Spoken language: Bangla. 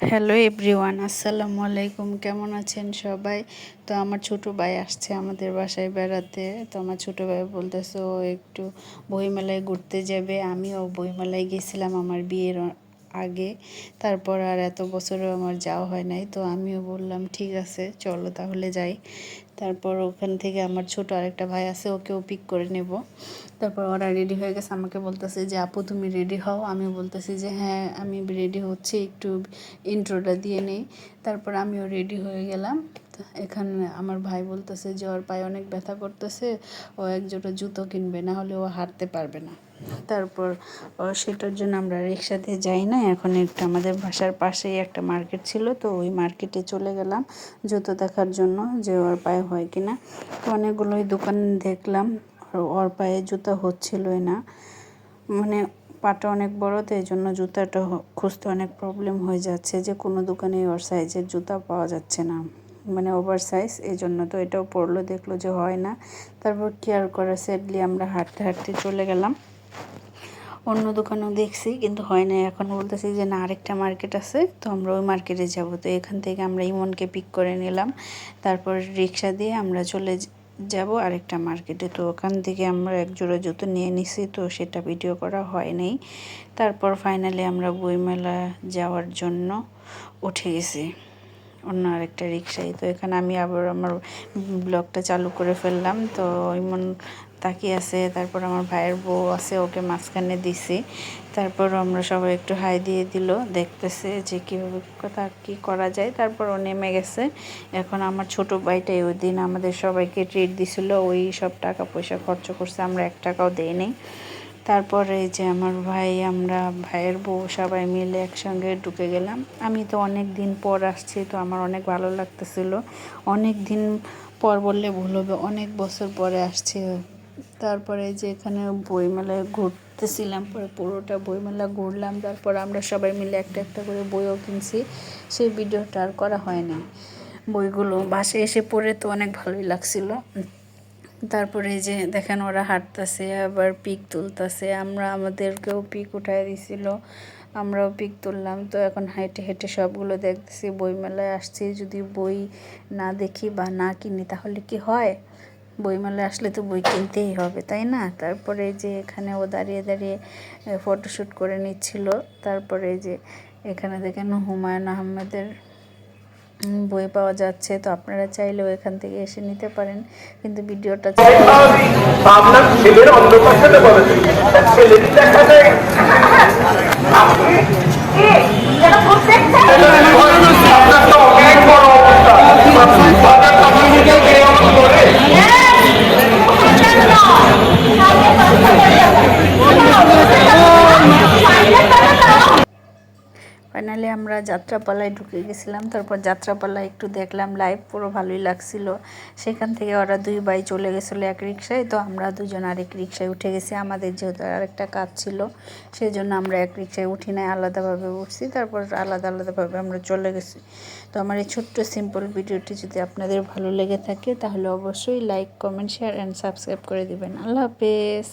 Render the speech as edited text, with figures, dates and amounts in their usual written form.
হ্যালো এভরিওয়ান, আসসালামু আলাইকুম। কেমন আছেন সবাই? তো আমার ছোটো ভাই আসছে আমাদের বাসায় বেড়াতে। তো আমার ছোটো ভাই বলতেছে ও একটু বইমেলায় ঘুরতে যাবে। আমিও বইমেলায় গেছিলাম আমার বিয়ের আগে, তারপর আর এত বছরও আমার যাওয়া হয় নাই। তো আমিও বললাম ঠিক আছে চলো তাহলে যাই। তারপর ওখান থেকে আমার ছোট আরেকটা ভাই আছে, ওকেও পিক করে নেব। তারপর ওরা রেডি হয়ে গেছে, আমাকে বলতেছে যে আপু তুমি রেডি হও। আমি বলতেছি যে হ্যাঁ আমি রেডি হচ্ছি, একটু ইন্ট্রোটা দিয়ে নেই। তারপর আমিও রেডি হয়ে গেলাম। এখানে আমার ভাই বলতেছে যে ওর পায়ে অনেক ব্যথা করতেছে, ও এক জোড়া জুতো কিনবে, না হলে ও হাঁটতে পারবে না। তারপর সেটার জন্য আমরা রিক্সাতে যাই না, এখন একটু আমাদের বাসার পাশেই একটা মার্কেট ছিল, তো ওই মার্কেটে চলে গেলাম জুতো দেখার জন্য যে ওর পায়ে হয় কিনা। তো অনেকগুলোই দোকান দেখলাম, ওর পায়ে জুতো হচ্ছিলই না, মানে পাটা অনেক বড়, তো এই জন্য জুতাটা খুঁজতে অনেক প্রবলেম হয়ে যাচ্ছে, যে কোনো দোকানে ওর সাইজের জুতা পাওয়া যাচ্ছে না, মানে ওভার সাইজ। এই জন্য তো এটাও পরলো, দেখলো যে হয় না। তারপর কেয়ার করে স্যাডলি আমরা হাঁটতে হাঁটতে চলে গেলাম। অন্য দোকানেও দেখছি কিন্তু হয় না। এখন বলতেছি যে না, আরেকটা মার্কেট আছে, তো আমরা ওই মার্কেটে যাব। তো এখান থেকে আমরা ইমনকে পিক করে নিলাম, তারপর রিক্সা দিয়ে আমরা চলে যাব আরেকটা মার্কেটে। তো ওখান থেকে আমরা এক জোড়া জুতো নিয়ে নিছি, তো সেটা ভিডিও করা হয় নাই। তারপর ফাইনালি আমরা বইমেলা যাওয়ার জন্য উঠে গেছি অন্য আরেকটা রিক্সায়। তো এখানে আমি আবার আমার ব্লগটা চালু করে ফেললাম। তো ইমন তাকিয়ে আছে, তারপর আমার ভাইয়ের বউ আছে, ওকে মাঝখানে দিছি। তারপর আমরা সবাই একটু হাই দিয়ে দিল, দেখতেছে যে কীভাবে কথা কী করা যায়। তারপর ও নেমে গেছে। এখন আমার ছোট ভাইটাই ওই দিন আমাদের সবাইকে ট্রিট দিছিল, ওই সব টাকা পয়সা খরচ করছে, আমরা 1 টাকাও দেই নাই। তারপরে এই যে আমার ভাই, আমরা ভাইয়ের বউ সবাই মিলে একসঙ্গে ঢুকে গেলাম। আমি তো অনেক দিন পর আসছি, তো আমার অনেক ভালো লাগতেছিল। অনেক দিন পর বললে ভুল হবে, অনেক বছর পরে আসছি। তারপরে যে এখানে বইমেলায় ঘুরতেছিলাম, পরে পুরোটা বইমেলা ঘুরলাম। তারপর আমরা সবাই মিলে একটা একটা করে বইও কিনছি, সেই ভিডিওটা আর করা হয় না। বইগুলো বাসায় এসে পড়ে তো অনেক ভালোই লাগছিল। তারপরে যে দেখেন ওরা হাঁটতেছে আবার পিক তুলতেছে, আমরা আমাদেরকেও পিক উঠায় দিছিল, আমরাও পিক তুললাম। তো এখন হেঁটে হেঁটে সবগুলো দেখতেছি। বইমেলায় আসছি, যদি বই না দেখি বা না কিনি তাহলে কি হয়? বইমেলায় আসলে তো বই কিনতেই হবে, তাই না? তারপরে যে এখানে ও দাঁড়িয়ে দাঁড়িয়ে ফটোশ্যুট করে নিচ্ছিল। তারপরে যে এখানে দেখেন হুমায়ুন আহমেদের বই পাওয়া যাচ্ছে, তো আপনারা চাইলেও এখান থেকে এসে নিতে পারেন, কিন্তু ভিডিওটা ফাইনালি আমরা যাত্রাপালায় ঢুকে গেছিলাম। তারপর যাত্রাপালায় একটু দেখলাম লাইভ, পুরো ভালোই লাগছিল। সেখান থেকে ওরা 2 ভাই চলে গেছিলো এক রিক্সায়, তো আমরা দুজন আরেক রিক্সায় উঠে গেছি। আমাদের যেহেতু আরেকটা কাজ ছিল, সেই জন্য আমরা এক রিক্সায় উঠি নাই, আলাদাভাবে উঠছি। তারপর আলাদা আলাদাভাবে আমরা চলে গেছি। তো আমার এই ছোট্ট সিম্পল ভিডিওটি যদি আপনাদের ভালো লেগে থাকে তাহলে অবশ্যই like, comment, share and subscribe করে দিবেন। আল্লাহ হাফেজ।